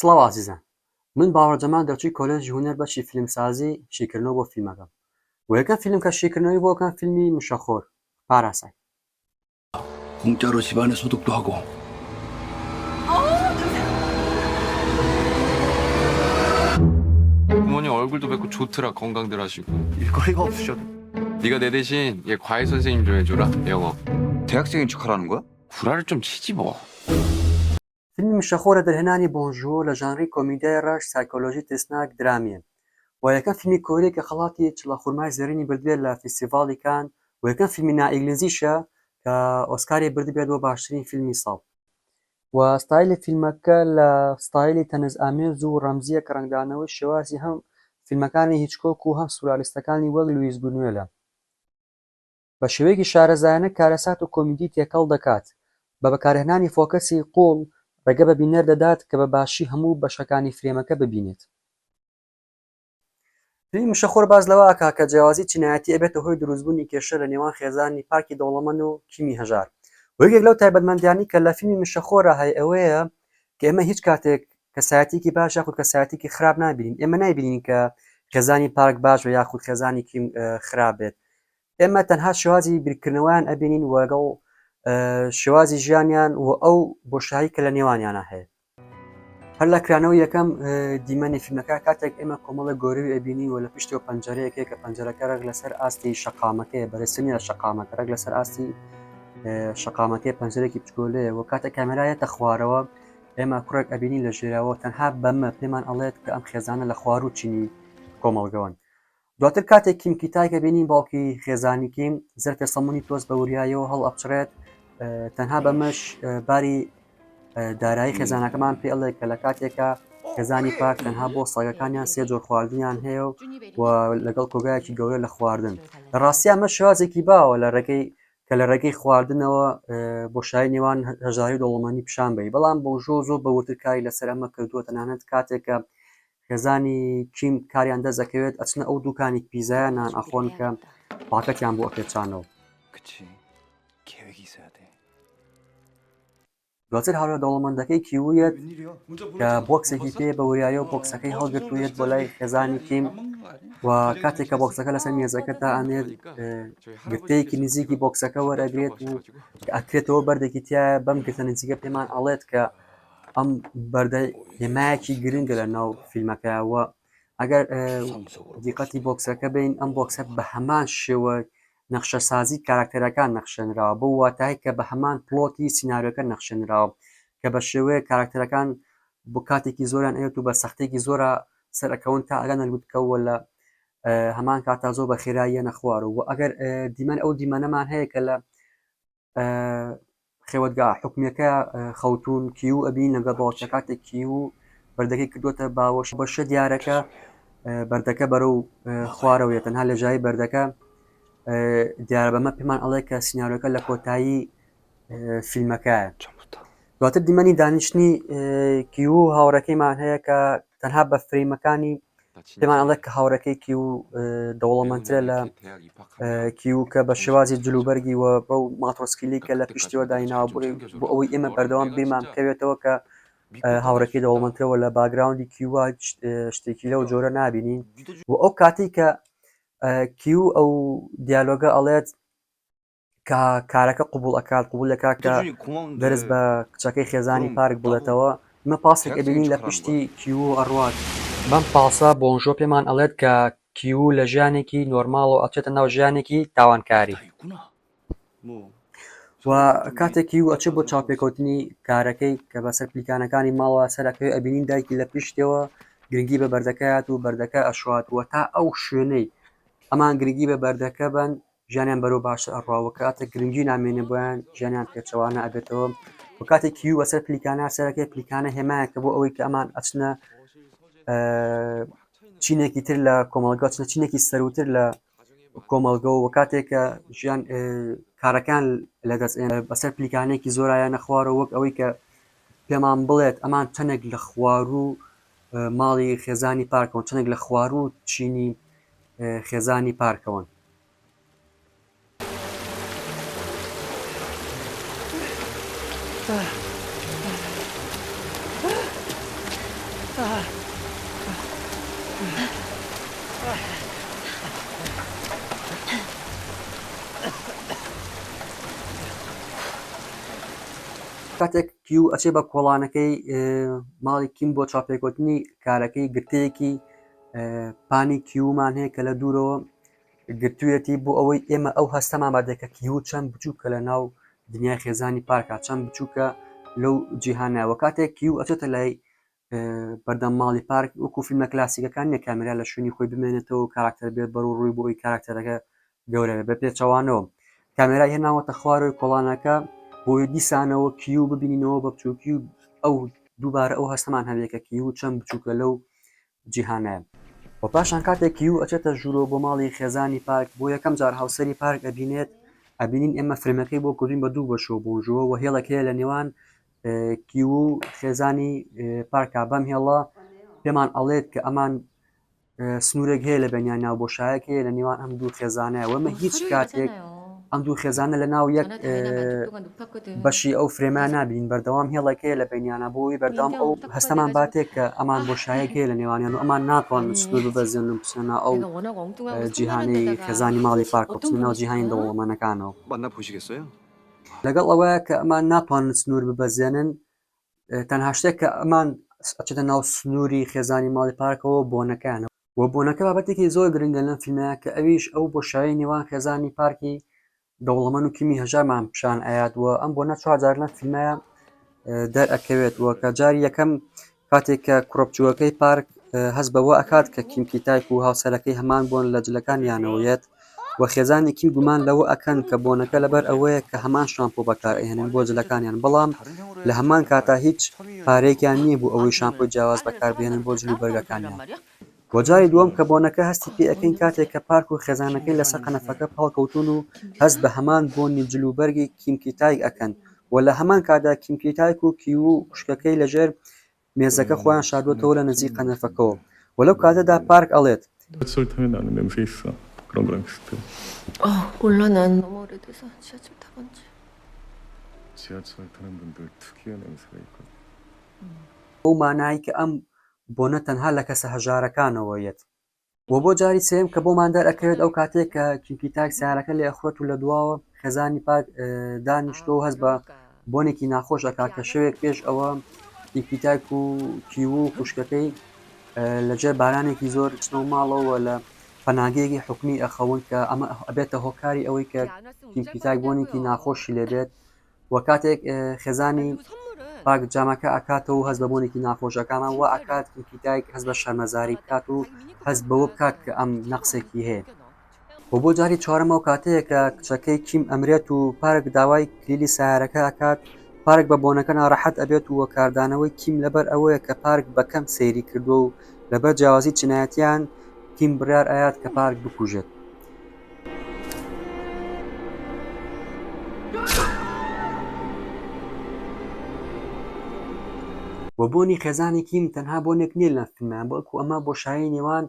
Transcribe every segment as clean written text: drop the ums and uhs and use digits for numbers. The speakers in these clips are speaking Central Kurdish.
سڵاو عزیزان، من باوەڕجەمال دەچووی کۆلێژی هونەر بەشی فیلمسازی شیکردنەوە بۆ فیلمەکەم و یەکەم فیلم کە شیکردنەوەی بۆکەم فیلمی مشەخۆر پاراسای. 공짜로 집안에 소독도 하고. 부모님 얼굴도 뵙고 좋더라. 건강들 하시고. 일거리가 없으셔도. 네가 내 대신 얘 과외 선생님 좀 해줘라. 영어. 대학생인 척하라는 거야? 구라를 좀 치지 뭐. فیلمی مشەخۆرە دەرهێنانی بۆنژوۆ لە ژانری کۆمیدیای ڕەش سایکۆلۆژی ترسناک درامێن و یەکەم فیلمی کۆریە کە خەڵاتی چڵە خورمای زێڕینی بردبێت لە فیستیڤاڵی کان و یەکەم فیلمی نائینگلیزیشە کە ئۆسکاری بردبێت بۆ باشترین فیلمی ساڵ و ستایلی فیلمەکە لە ستایلی تەنز ئامێز و ڕەمزیە کە ڕەنگدانەوەی شێوازی هەم فیلمەکانی هیچکۆک و هەم سورالیستەکانی وەک لویس بونوێلە بە شێوەیەکی شارەزایانە کارەسات و کۆمیدی تێکەڵ دەکات بە بەکارهێنانی فۆکەسی قوڵ ڕێگە بە بینەر دەدات کە بە باشی هەموو بەشەکانی فرێمەکە ببینێت. فیلمی مشەخۆر باز لەوە ئەکا کە جیاوازی چینایەتی ئەبێتە هۆی دروستبوونی کێشە لە نێوان خێزانی پارکی دەوڵەمەند و کیمی هەژار و یەکێک لەو تایبەتمەندیانی کە لە فیلمی مشەخۆرە هەیە ئەوەیە کە ئێمە هیچ کاتێک کەسایەتێکی باش یاخود کەسایەتێکی خراپ نابینین. ئێمە نایبینین کە خێزانی پارک باش و یاخود خێزانی کیم خراپ بێت. ئێمە تەنها شێوازی بیرکردنەوەیان ئەبینین و لەگەڵ شێوازی ژیانیان و ئەو بۆشایی کە لە نێوانیانە هەیە. هەر لە کرانەوەی یەکەم دیمەنی فیلمەکە کاتێک ئێمە کۆمەڵە گۆرەوی ئەبینین و لە پشتەوە پەنجەرەیەکێ کە پەنجەرەکە ڕێک لەسەر ئاستی شەقامەکەیە بەرزترین لە شەقامەکە ڕێک لەسەر ئاستی شەقامەکەی پەنجەرێکی بچکۆلەیە و کاتێک کامێرایەتە خوارەوە ئێمە کوڕێک ئەبینین لە ژێراوە تەنها بەمە پێمان ئەڵێت کە ئەم خێزانە لە خوار و چینی کۆمەڵگەون. دواتر کاتێک کیم کیتایکە بینین باوکی خێزانی کیم زەر پێسەمونی تۆز بە وریایەوە هەڵ ئەبچڕێت تەنها بەمەش باری دارایی خێزانەکەمان پێ ئەڵێ کە لە کاتێکە خێزانی پاک تەنها بۆ سەگەکانیان سێ جۆر خواردنیان هەیە و لەگەڵ کۆگایەکی گەورە لە خواردن. لە ڕاستی ئەمە شێوازێکی باوە لە ڕێگەی کە لە ڕێگەی خواردنەوە بۆشایی نێوان هەژاری دەوڵەمەندی پیشان بێ بەڵام بۆژۆ زۆر بەورترکاری لەسەر ئەمە کردووە تەنانەت کاتێکە خێزانی کیم کاریان دەزەکەوێت ئەچنە ئەو دوکانی پیزایە نان ئەخۆن کە پاکەتیان بۆ ئەپێچانەوە. دواتر هاوڕێ دەوڵەمەندەکەی کیوویەت کە بۆکسێکی پێ بە وریایەوە بۆکسەکەی هەڵگرتوویەت بۆ لای خێزانی کیم و کاتێک کە بۆکسەکە لەسەر مێزەکەدا ئەنێت گرتەیەکی نزیکی بۆکسەکە وەرەگرێت و ئەکرێتەوە بەردێکی تایە بەم گرتە نزیکە پێمان ئەڵێت کە ئەم بەردە هێمایەکی گرنگە لە ناو فیلمەکەوە ئەگەر دیقەتی بۆکسەکە بین ئەم بۆکسە بە هەمان شێوە نەخشە سازی کاراکتەرەکان نەخشێنراوە بۆ واتایی کە بە هەمان پلۆتی سیناریۆکە نەخشێنراوە کە بە شێوەیە کاراکتەرەکان بۆ کاتێکی زۆریان ئەوێت و بە سەختێکی زۆرە سەرەکەون تا ئەگەنە لووتکەوە لە هەمان کاتا زۆر بە خێراییە نەخوار و ئەگەر دیمەن ئەو دیمەنەمان هەیە کە لە خێوەتگا حکومیەکە خەوتون کیو ئەبین لەگە باوەچە کاتێک کیو بەردەکەی کردوتە باوەش بەشە دیارەکە بەردەکە بەرەو خوارەوە تەنها لە ژای بەردەکە دیارە بەمە پێمان ئەڵێ کە سیناریۆکە لە کۆتایی فیلمەکەیە. دواتر دیمەنی دانیشتنی کیو هاوڕەکەیمان هەیە کە تەنها بە فریمەکانی پێمان ئەڵێ کە هاوڕەکەی کیو دەوڵەمەندترە لە کیو کە بە شێوازی جلوبەرگی و بەو ماتۆسکیلی کە لە پشتیوە دایناوە بۆ ئەوەی ئێمە بەردەوام بیرمان بکەوێتەوە کە هاوڕەکەی دەوڵەمەندترەوە لە باگراوندی کیووە شتێکی لەو جۆرە نابینین و ئەو کاتی کە کیو ئەو دیالۆگە ئەڵێت کە کارەکە قوبوڵ ئەکات قوبوڵ دەکات کە دەرز بە کچەکەی خێزانی پارک بڵێتەوە ئمە پاسێک ئەبینین لە پشتی کیو ئەڕوات بەم پاسە بۆنژۆ پێمان ئەڵێت کە کیو لە ژیانێکی نۆرماڵ و ئەچێتە ناو ژیانێکی تاوانکاری و کاتێک کیو ئەچێت بۆ چاوپێکەوتنی کارەکەی کە بەسەر پلیکانەکانی ماڵەوە سەرەکەی ئەبینین دایکی لە پشتەوە گرنگی بە بەردەکەات و بەردەکە ئەشواتوە تا ئەو شوێنەی ئەمان گرنگی بە بەردەکە بن ژیانیان بەرەو باشتر ئەڕواوە کاتە گرنگی نامێنێ بۆیان ژیانیان پێچەوانە ئەبێتەوە و کاتێک کیو بەسەر پلیکانە سەرەکەی پلیکانە هێمایەکە بۆ ئەوەی کە ئەمان ئەچنە چینێکی تر لە کۆمەڵگە چنە چینێکی سەروتر لە کۆمەڵگەەوە و کاتێککە ژیان کارەکان لەدەست بەسەر پلیکانێکی زۆرایە نەخوارە وەک ئەوەی کە پێمان بڵێت ئەمان چەندێک لە خوار و ماڵی خێزانی پارکەوە چەندێک لە خوار و چینی خێزانی پارکەوەن. کاتێک کیو ئەچێ بە کۆڵانەکەی ماڵی کیم بۆ چاپێکوتنی کارەکەی گرتەیەکی پانی کیومان هەیە کە لە دوورەوە گرتوویەتی بۆ ئەوەی ئێمە ئەو هەستەمان بادێکە کیو چەند بچووکە لە ناو دنیای خێزانی پارکە چەند بچووکە لەو جیهانایەوە کاتێک کیو ئەچێتە لای بەردەم ماڵی پارک وەکو فیلمە کلاسیکەکان نیە کامێرا لە شوێنی خۆی بمێنێتەوە کاراکتەر بێت بەڕوو ڕووی بۆ ئەوی کاراکتەرەکە گەورە بە پێچەوانەوە کامێرای هێناوەتە خوارەوەی کۆڵانەکە بۆی دیسانەوە کیو ببینینەوە بە بچووکی و ئەو دووبارە ئەو هەستەمان هەبێت کە کیو چەند بچووکە لەو جیهانایە و پاشان کاتێک کیو ئەچێتە ژوورەوە بۆ ماڵی خێزانی پارک بۆ یەکەم جار هاوسەری پارک ئەبینین ئێمە فرمەکەی بۆ کردین بە دوو بەشەوە بۆژەوە و هێڵێک هەیە لە نێوان کیو و خێزانی پارکا بەم هێڵە پێمان ئەڵێت کە ئەمان سنوورێک هەیە لە بەنیان ناو بۆشایەک هەیە لە نێوان ئەم دوو خێزانەیە وەمە هیچ کاتێک ئەم دوو خێزانە لە ناو یەک بەشی ئەو فرێمان نابین بەردەوام هێڵێکەیە لە بینیانە بۆی بەردەوام ئەو هەستەمان باتێک کە ئەمان بۆشایەک هەیە لە نێوانیان و ئەمان ناتوانن سنوور ببەزێن و بچنە ئەو جیهانی خێزانی ماڵی پارک و بچنە ناو جیهانی دەوڵەمەندەکانەوە 만나 보시겠어요? لەگەڵ ئەوەیە کە ئەمان ناتوانن سنوور ببەزێنن تەنها شتێک کە ئەمان ئەچێتە ناو سنووری خێزانی ماڵی پارکەوە بۆنەکانەوە و بۆنەکە بابەتێکی زۆر گرنگە لەم فیلمەیە کە ئەویش ئەو بۆشایی نێوان خێزانی پارکی دەوڵەمەند و کیمی هەژارمان پیشان ئاياتوە ئەم بۆنە چوارجار لەم فیلمەیە دەرئەکەوێتەوە کە جاری یەکەم کاتێک کە کوڕەبچووەکەی پارک هەست بەوە ئەکات کە کیمکی تایپ و هاوسەرەکەی هەمان بۆن لە جلەکانیانەوەیەت و خێزانی کیم گومان لەوە ئەکەن کە بۆنەکە لەبەر ئەوەیە کە هەمان شامپۆ بەکار ئەهێنن بۆ جلەکانیان بەڵام لە هەمان کاتا هیچ پارێکیان نییە بۆ ئەوەی شامپۆی جیاواز بەکاربێنن بۆ جلوبەرگەکانیان بۆ جاری دووەم کە بۆنەکە هەستی پێ ئەەکەین کاتێک کە پارک و خێزانەکەی لەسەر قەنەفەکە پاڵکەوتون و هەست بە هەمان بۆنی جلوبەرگی کیمکی تایک ئەکەن و لە هەمان کادا کیمکی تایک و کیو و خوشکەکەی لەژێر مێزەکە خۆیان شاردوێتەوە لە نزیک قەنەفەکەەوە وەلەو کاتەدا پارک ئەڵێت sol 타면 나는 냄새 있어. 그런 거랑 비슷해. 몰라 난 너무 오래돼서 지하철 타본 지. 지하철 타는 분들 특유의 냄새가 있거든. ئەو مانایی کە ئەم بۆنە تەنها لە کەسە هەژارەکانەوەیەت و بۆ جاری سێم کە بۆمان دەرئەکەوێت ئەو کاتێک کە کیمکی تاک سیارەکە لێ ئەخوێت و لە دواوە خێزانی پارک دانیشتەوە هەست بە بۆنێکی ناخۆش ئەکات کە شەوێک پێش ئەوە کیمکی تاک و کیو و خوشکەکەی لەجێر بارانێکی زۆر چنەوە ماڵەوە لە پەناگەیەکی حکومی ئەخەون کە ئەمە ئەبێتە هۆکاری ئەوەی کە کیمکی تاک بۆنێکی ناخۆشی لێبێت و کاتێک خێزانی پاک جامەکە ئەکاتەوە هەست بە بۆنێکی ناخۆشەکانە و ئەکات کیمکی تاک هەست بە شەرمەزاری بکات و هەست بەوە بکات کە ئەم نەقسێکی هەیە و بۆ جاری چوارەمەوە کاتەیە کە کچەکەی کیم ئەمرێت و پارک داوای کلیلی سیارەکە ئەکات پارک بە بۆنەکە ناڕەحەت ئەبێت و کاردانەوەی کیم لەبەر ئەوەیە کە پارک بەکەم سەیری کردو و لەبەر جیاوازی چنایەتیان کیم بڕیار ئاات کە پارک بکوژێت و بۆنی خێزانی کیم تەنها بۆنێک نییە لە فیلمیان بەڵکو ئەمە بۆشایی نێوان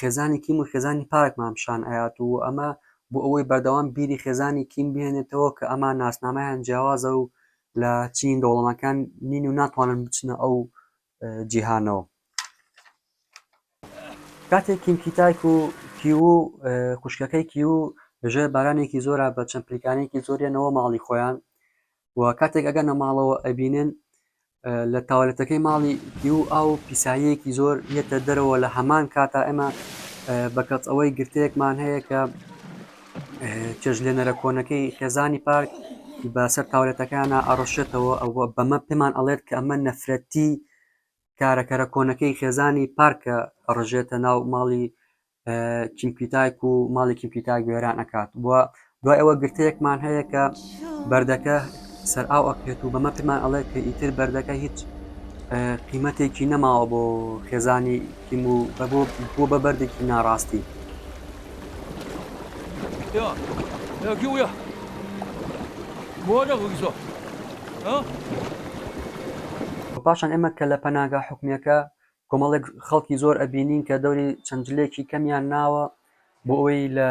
خێزانی کیم و خێزانی پارکمان پیشان ئاات و ئەمە بۆ ئەوەی بەردەوام بیری خێزانی کیم بهێنێتەوە کە ئەمان ناسنامەیان جیاوازە و لە چین دەوڵەمەکان نین و ناتوانن بچنە ئەو جیهانەوە کاتێک کیمکی تایک و کیو خوشکەکەی کیو لەژێر بارانێکی زۆرە بە چەند پلیکانێکی زۆرێنەوە ماڵی خۆیان و کاتێک ئەگەنە ماڵەوە ئەبینن لە تاوالەتەکەی ماڵی کیو ئاو پیساییەکی زۆر یەتە دەرەوە لە هەمان کاتا ئێمە بەکەچ ئەوەی گرتەیەکمان هەیە کە چێژلێنەرە کۆنەکەی خێزانی پارک بەسەر تاولەتەکانە ئەڕۆشێتەوە ئەوە بەمە پێمان ئەڵێت کە ئەمە نەفرەتی کارەکەرە کۆنەکەی خێزانی پارکە ڕژێتە ناو ماڵی کیمکی تایک و ماڵی کیمکی تایک وێران ئەکات وە دوای ئەوە گرتەیەکمان هەیە کە بەردەکە سەر ئاو ئەکرێت و بەمە پێمان ئەڵێت کە ئیتر بەردەکە هیچ قیمەتێکی نەماوە بۆ خێزانی کیم و بۆ بە بەردێکی ناڕاستی 야, 기호야. 뭐하냐 거기서? 어? پاشان ئێمە کە لە پەناگا حکومیەکە کۆمەڵێک خەڵکی زۆر ئەبینین کە دەوری چەندجلێکی کەمیان ناوە بۆ ئەوەی لە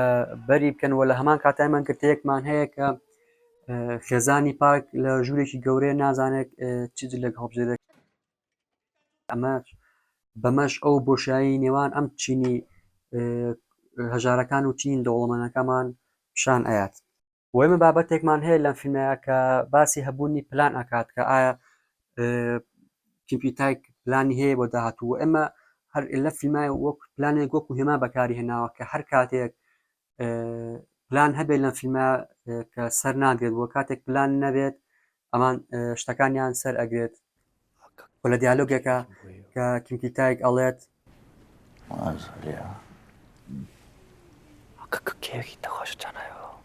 بەری بکەنەوە لە هەمان کاتایمان گرتەیەکمان هەیە کە خێزانی پارک لە ژوورێکی گەورەیە نازانێت چ جلێک هەڵبژێرێت ئەمە بەمەش ئەو بۆشایی نێوان ئەم چینی هەژارەکان و چین دەوڵەمەندەکەمان پیشان ئەیات. و ئێمە بابەتێکمان هەیە لەم فیلمەیە کە باسی هەبوونی پلان ئەکات کە ئایا کیمپیوتایک پلانی هەیە بۆ داهاتوو. ئێمە هەر لە فیلمای وەک پلانێک وەکو هێما بەکاری هێناوە کە هەر کاتێک پلان هەبێت لەم فیلمە کە سەر ناگرێت بۆ کاتێک پلان نەبێت ئەمان شتەکانیان سەر ئەگرێت. و لە دیالۆگێکە کە کیمپیوتایک ئەڵێت 무슨 소리야? 아까 그 계획 있다고 하셨잖아요.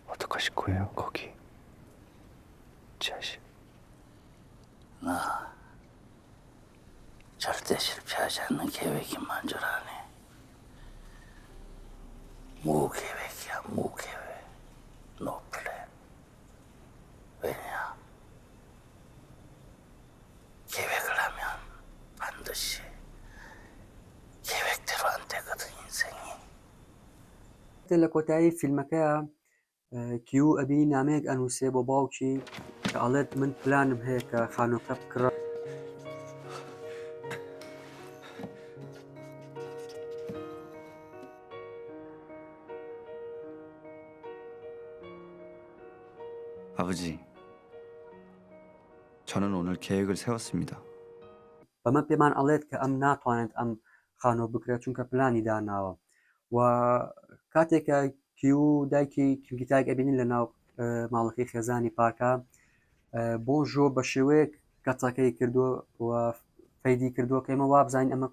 어떡하실 거예요, 거기? 지하실. 나 절대 실패하지 않는 계획이만 줄 아네. 무계획이야, 무계획. 노 플랜. 왜냐? 계획을 하면 반드시 계획대로 안 되거든, 인생이. لە کۆتایی فیلمەکەیە کیو ئەبینی نامەیەک ئەنووسێ بۆ باوکی کە ئەڵێت من پلانم هەیە کە خانۆکە بکڕە. 아버지, 저는 오늘 계획을 세웠습니다. بەمە پێمان ئەڵێت کە ئەم ناتوانێت ئەم خانۆ بکرێت چونکە پلانی داناوە. و کاتێکە کیو دایکی کیمپیوتایک ئەبینین لە ناو ماڵەکەی خێزانی پارکە بۆنژۆ بە شێوەیەک کەچەکەی کردووە و فەیدی کردووە کە ئێمە وابزانین ئەمە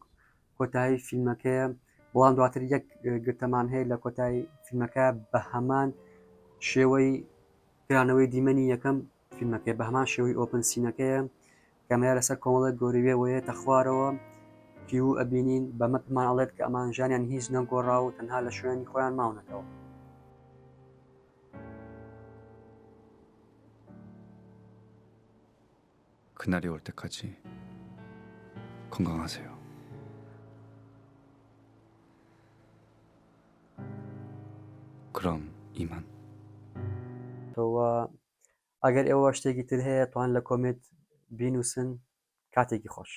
کۆتایی فیلمەکەیە. بەڵام دواتر یەک گرتەمان هەیە لە کۆتایی فیلمەکە بە هەمان شێوەی کرانەوەی دیمەنی یەکەم فیلمەکە بە هەمان شێوەی ئۆپن سینەکەیە کەمەیە لەسەر کۆمەڵک گۆریوێ وەیەتە خوارەوە. کیو ئەبینین بەمە پێمان ئەڵێت کە ئەمان ژیانیان هیچ نەگۆڕا و تەنها لە شوێنی خۆیان ماونەتەوە. 그날이 올 때까지 건강하세요. 그럼 이만. تۆوە ئەگەر ئێوە شتێکی تر هەیە توان لە کۆمنت بینووسن. کاتێکی خۆش.